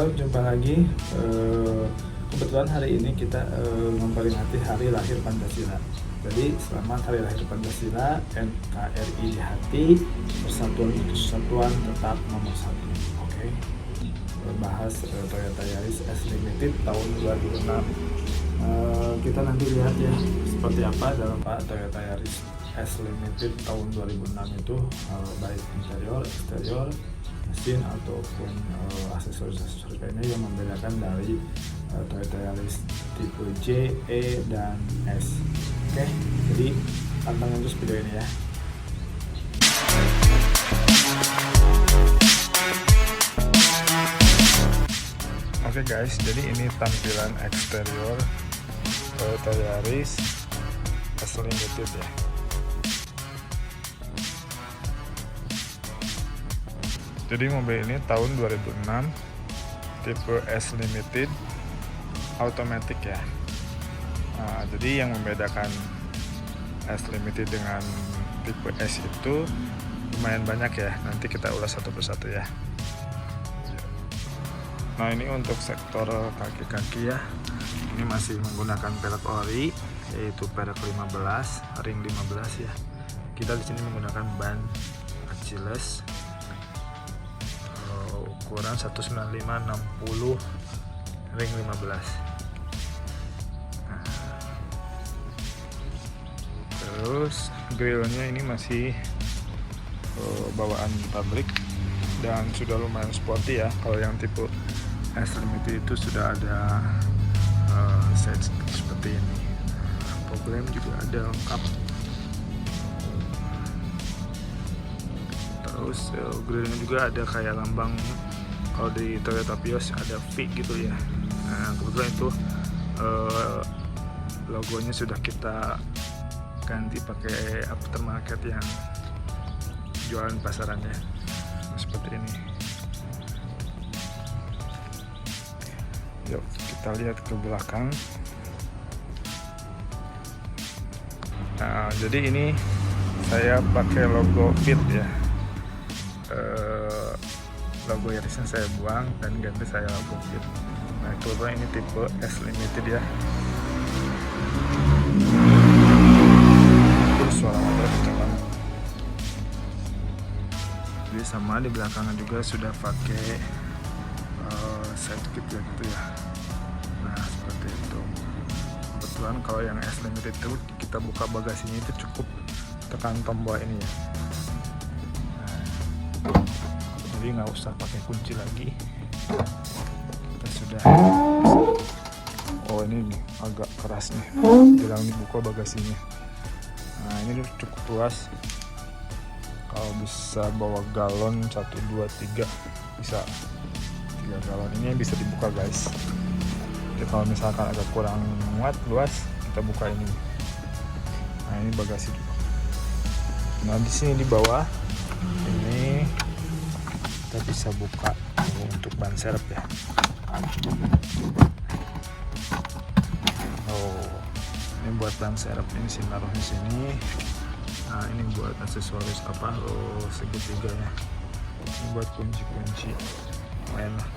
Interior, jumpa lagi. Kebetulan hari ini kita memperingati Hari Lahir Pancasila. Jadi selamat Hari Lahir Pancasila, NKRI di hati, Persatuan untuk Kesatuan tetap nomor 1. Oke. Bahas Toyota Yaris S Limited tahun 2006. Kita nanti lihat ya seperti apa dalam Pak Toyota Yaris S Limited tahun 2006 itu, baik interior, eksterior, mesin ataupun aksesoris lainnya yang membedakan dari Toyota Yaris tipe J, E, dan S. Oke, jadi pantengin terus video ini ya. Oke guys, jadi ini tampilan eksterior Toyota Yaris S Limited ya. Jadi mobil ini tahun 2006, tipe S Limited, automatic ya. Nah, jadi yang membedakan S Limited dengan tipe S itu lumayan banyak ya. Nanti kita ulas satu persatu ya. Nah, ini untuk sektor kaki-kaki ya. Ini masih menggunakan pelek ori, yaitu pelek 15, ring 15 ya. Kita di sini menggunakan ban Achilles ukuran 195/60 ring 15. Nah, terus grillnya ini masih bawaan pabrik dan sudah lumayan sporty ya. Kalau yang tipe S Limited itu sudah ada set seperti ini. Program juga ada lengkap. Terus grillnya juga ada kayak lambang, kalau di Toyota Vios ada V gitu ya. Nah, kebetulan itu logonya sudah kita ganti pakai aftermarket yang jualan pasarannya seperti ini. Yuk kita lihat ke belakang. Nah, jadi ini saya pakai logo Fit ya. Logo Yarisnya saya buang dan ganti saya logo Fit. Nah, kebetulan ini tipe S Limited ya. Terus suara motor kencang banget. Jadi sama di belakangnya juga sudah pakai side kit ya gitu ya. Nah, seperti itu. Kebetulan kalau yang S Limited itu kita buka bagasinya itu cukup tekan tombol ini ya. Jadi nggak usah pakai kunci lagi, kita sudah. Oh, ini nih, agak keras nih, jarang dibuka bagasinya. Nah, ini cukup luas, kalau bisa bawa galon 1, 2, 3 bisa 3 galon. Ini yang bisa dibuka guys. Jadi kalau misalkan agak kurang muat luas, kita buka ini. Nah, ini bagasi juga. Nah, di sini di bawah ini kita bisa buka untuk ban serep ya. Oh, ini buat ban serep, ini sih naruh di sini. Nah, ini buat aksesoris segitiga ya. Ini buat kunci-kunci lain lah.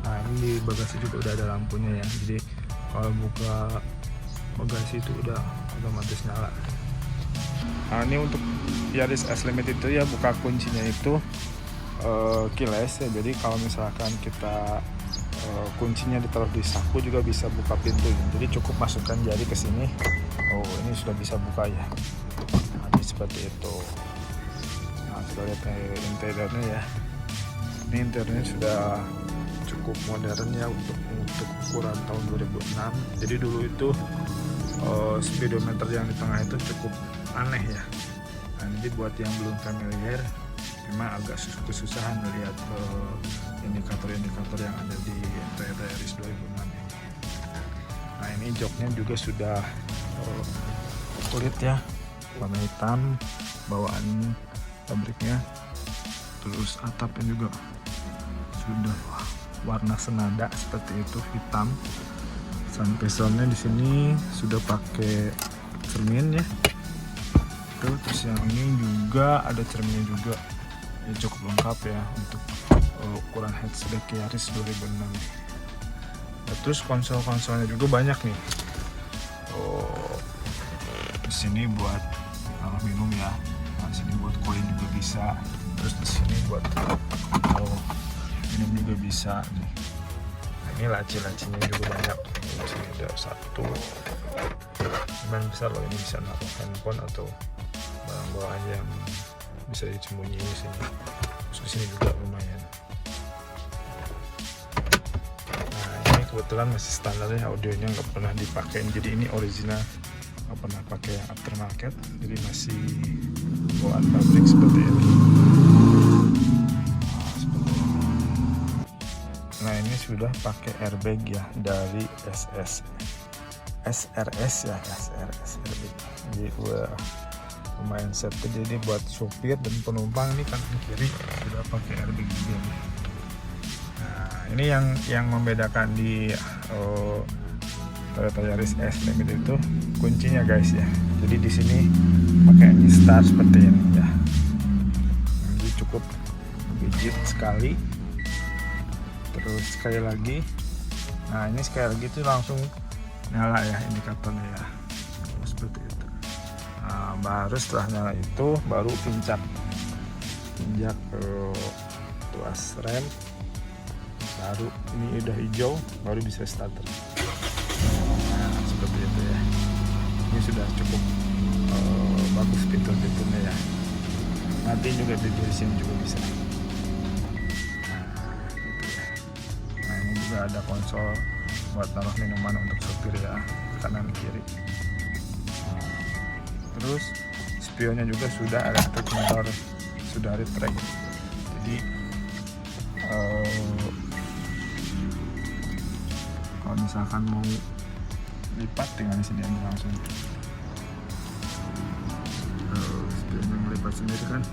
Nah, ini di bagasi juga udah ada lampunya ya. Jadi kalau buka bagasi itu udah otomatis nyala. Nah, ini untuk Yaris S Limited itu ya, buka kuncinya itu keyless ya. Jadi kalau misalkan kita kuncinya ditaruh di saku juga bisa buka pintu. Jadi cukup masukkan jari ke sini. Oh, ini sudah bisa buka ya. Nah, ini seperti itu. Nah, kita lihat interiornya ya. Ini interiornya sudah cukup modern ya untuk ukuran tahun 2006. Jadi dulu itu speedometer yang di tengah itu cukup aneh ya. Nah, jadi buat yang belum familiar, memang agak kesusahan melihat indikator-indikator yang ada di Toyota Yaris 2006 ini. Nah, ini joknya juga sudah kulit ya, warna hitam, bawaan pabriknya. Terus atapnya juga sudah warna senada seperti itu, hitam. Sampai soundnya di sini sudah pakai cermin ya. Terus yang ini juga ada cerminnya juga. Ini cukup lengkap ya untuk ukuran hatchback Yaris 2006. Nah, terus konsol-konsolnya juga banyak nih. Di sini buat minum ya. Nah, sini buat koin juga bisa. Terus di sini buat minum juga bisa nih. Nah, ini laci-lacinya juga banyak. Di sini ada satu. Lumayan besar loh, ini bisa naruh handphone atau barang bawaan yang bisa disembunyiin di sini. Terus di sini juga lumayan. Nah, ini kebetulan masih standarnya, audionya nggak pernah dipakai. Jadi ini original, nggak pernah pakai yang aftermarket. Jadi masih bawaan pabrik seperti ini. Nah, ini sudah pakai airbag ya dari SRS ya, SRS airbag. Jadi lumayan safety. Jadi buat supir dan penumpang ini kanan kiri sudah pakai airbag juga. Nah, ini yang membedakan di Toyota Yaris S Limited itu kuncinya guys ya. Jadi di sini pakai start seperti ini ya. Jadi cukup rigid sekali. Terus sekali lagi, nah ini sekali lagi itu langsung nyala ya indikatornya ya, seperti itu. Nah, baru setelah nyala itu baru injak tuas rem, baru ini udah hijau baru bisa starter. Nah, seperti itu ya. Ini sudah cukup bagus fitur-fiturnya ya. Nanti juga di sini juga bisa. Ada konsol buat taruh minuman untuk supir ya, kanan kiri. Terus spionnya juga sudah electric motor, sudah retract. Jadi kalau misalkan mau lipat tinggal di sini langsung. Spionnya melipat sendiri kan.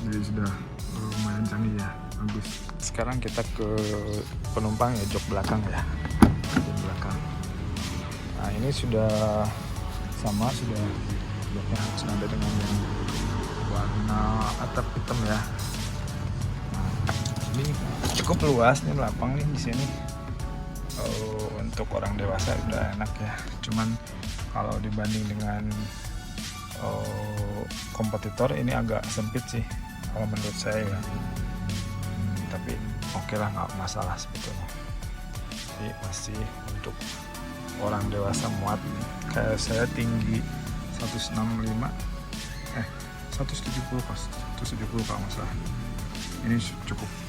Jadi sudah lumayan canggih ya, bagus. Sekarang kita ke penumpang ya, jok belakang ya, jok belakang. Nah, ini sudah sama, sudah joknya senada dengan yang warna atap hitam ya. Nah, ini cukup luas nih, lapang nih di sini. Untuk orang dewasa udah enak ya. Cuman kalau dibanding dengan kompetitor ini agak sempit sih kalau menurut saya ya. Tapi oke lah, nggak masalah sebetulnya. Jadi masih untuk orang dewasa muat nih. Kayak saya tinggi 170 kalau masalah. Ini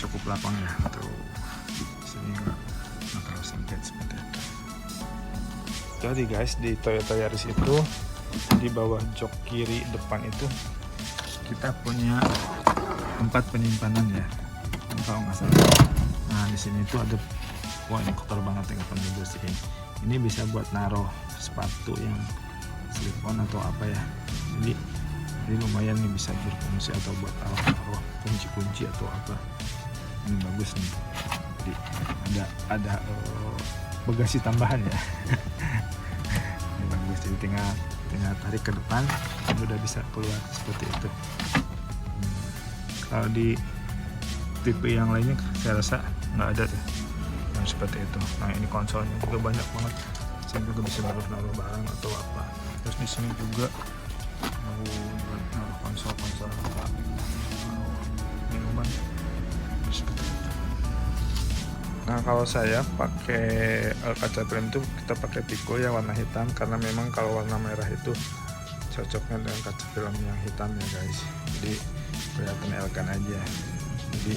cukup lapang ya, tuh sini nggak terlalu sempit seperti itu. Jadi guys, di Toyota Yaris itu di bawah jok kiri depan itu kita punya 4 penyimpanan ya, kalau nggak salah. Nah, di sini tuh ada, wah ini kotor banget ya, kapan dibersihin. Ini bisa buat naruh sepatu yang slip-on atau apa ya. Jadi lumayan nih, bisa berfungsi atau buat taruh kunci-kunci atau apa. Ini bagus nih. Jadi ada bagasi tambahan ya. Ini bagus, jadi tinggal tarik ke depan udah bisa keluar seperti itu. Kalau di tipe yang lainnya saya rasa nggak ada deh yang seperti itu. Nah, ini konsolnya juga banyak banget, saya juga bisa naruh barang atau apa. Terus di sini juga naruh konsol apa, minuman seperti itu. Nah, kalau saya pakai kaca film itu kita pakai Pico ya, warna hitam, karena memang kalau warna merah itu cocoknya dengan kaca film yang hitam ya guys. Jadi kelihatan elegan aja, jadi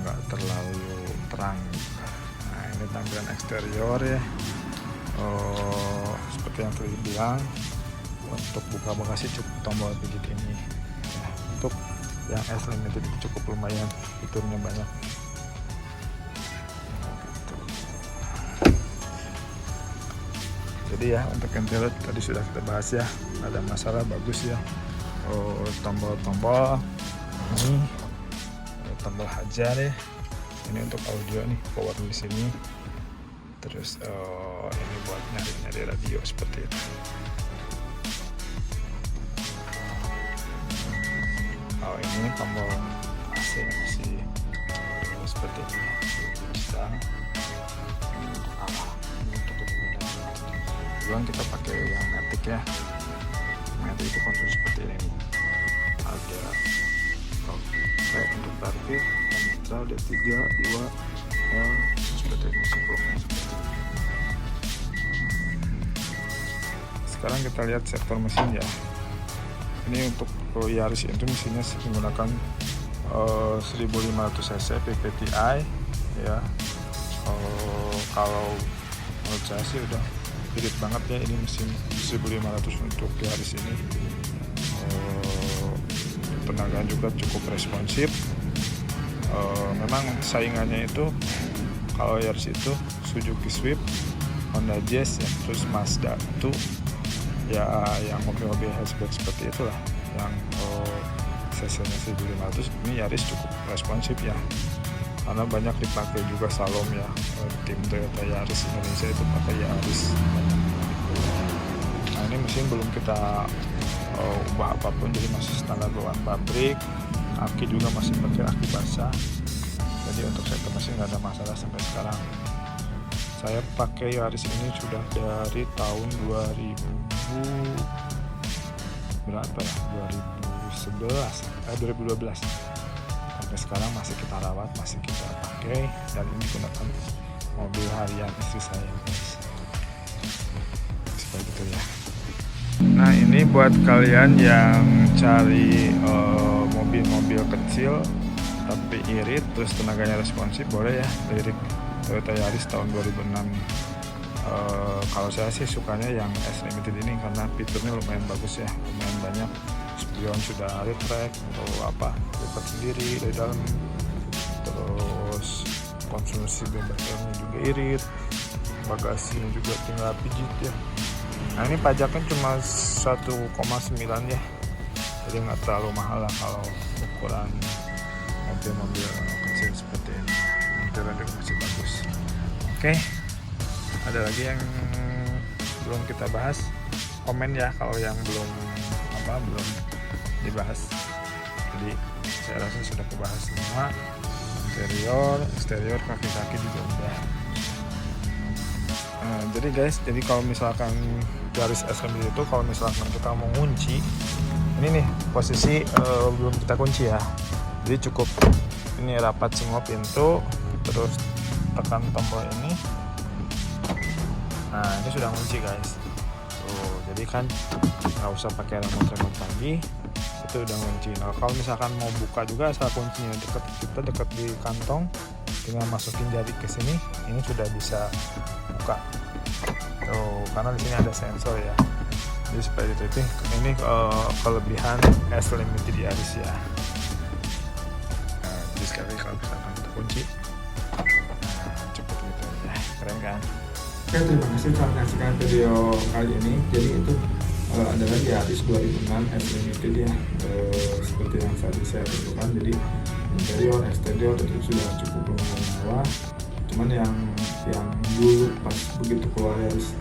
nggak terlalu terang. Nah, ini tampilan eksterior ya, seperti yang tadi bilang. Untuk buka bagasi cukup tombol pijit ini ya. Untuk yang S Limited itu cukup lumayan, fiturnya banyak. Jadi ya, untuk interior tadi sudah kita bahas ya, ada masalah, bagus ya. Tombol-tombol ini, tombol hajar ya. Ini untuk audio nih, power di sini. Terus ini buat nyari radio seperti itu. Kalau ini tombol AC masih seperti ini. Sedang untuk apa? Untuk berbeda. Kemudian kita pakai yang matic ya. Matic itu kontrol seperti ini. Ada kayak untuk parkir, neutral, D3, 2, L, seperti ini sebelumnya seperti ini. Sekarang kita lihat sektor mesin ya. Ini untuk Yaris itu mesinnya menggunakan 1500 cc PPTI ya. Kalau menurut saya sih udah irit banget ya ini mesin 1500 untuk Yaris ini. Tenaga juga cukup responsif. Memang saingannya itu kalau Yaris itu Suzuki Swift, Honda Jazz ya, terus Mazda 2 ya, yang mobil-mobil hatchback seperti itulah yang cc-nya 1500. Ini Yaris cukup responsif ya, karena banyak dipakai juga Salom ya, tim Toyota Yaris Indonesia itu pakai Yaris. Nah ini mesin belum kita ubah apapun, jadi masih standar bawaan pabrik. Aki juga masih pakai aki basah, jadi untuk sektor mesin nggak ada masalah sampai sekarang. Saya pakai Yaris ini sudah dari tahun 2012 sampai sekarang masih kita rawat, masih kita pakai, dan ini gunakan mobil harian istri saya guys. Seperti itu ya. Nah ini buat kalian yang cari mobil-mobil kecil tapi irit terus tenaganya responsif, boleh ya lirik Toyota Yaris tahun 2006. Kalau saya sih sukanya yang S Limited ini karena fiturnya lumayan bagus ya, lumayan banyak. Spion sudah retract atau apa, lipat sendiri dari dalam, terus konsumsi BBM-nya juga irit, bagasinya juga tinggal pijit ya. Nah ini pajaknya cuma 1,9 ya, jadi nggak terlalu mahal lah kalau ukuran mobil-mobil kecil seperti ini. Interiornya masih bagus. Oke, ada lagi yang belum kita bahas, komen ya kalau yang belum dibahas. Jadi saya rasa sudah kebahas semua, interior, eksterior, kaki-kaki juga udah. Jadi guys, jadi kalau misalkan Yaris SMB itu kalau misalkan kita mau kunci, ini nih posisi belum kita kunci ya, jadi cukup ini rapat semua pintu, terus tekan tombol ini. Nah ini sudah kunci guys tuh, jadi kan nggak usah pakai remote lagi, itu udah kunci. Nah kalau misalkan mau buka juga asal kuncinya dekat di kantong, tinggal masukin jari ke sini, ini sudah bisa buka tuh, karena di sini ada sensor ya. Jadi seperti itu. Ini kelebihan S Limited Yaris ya. Nah, jadi sekali kalau misalkan kita kunci, cepet gitu ya, keren kan? Oke, terima kasih telah menyaksikan video kali ini. Jadi itu adalah Yaris 2006 S Limited ya, seperti yang tadi saya tentukan. Jadi interior, eksterior itu sudah cukup mewah. Cuman yang dulu pas begitu keluar Yaris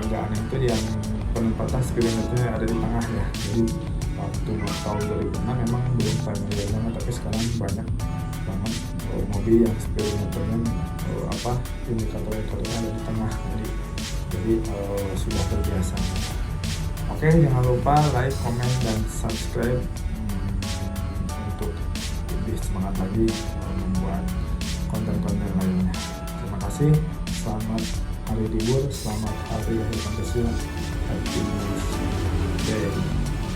agak aneh itu yang penempatan speedometernya ada di tengah ya. Jadi waktu tahun 2006 memang belum familiar banget, tapi sekarang banyak banget mobil yang speedometernya indikatornya ada di tengah. Jadi sudah terbiasa. Oke, jangan lupa like, comment, dan subscribe untuk lebih semangat lagi membuat konten-konten lainnya. Terima kasih, selamat hari libur, selamat hari lahir Pancasila, happy day,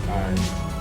bye.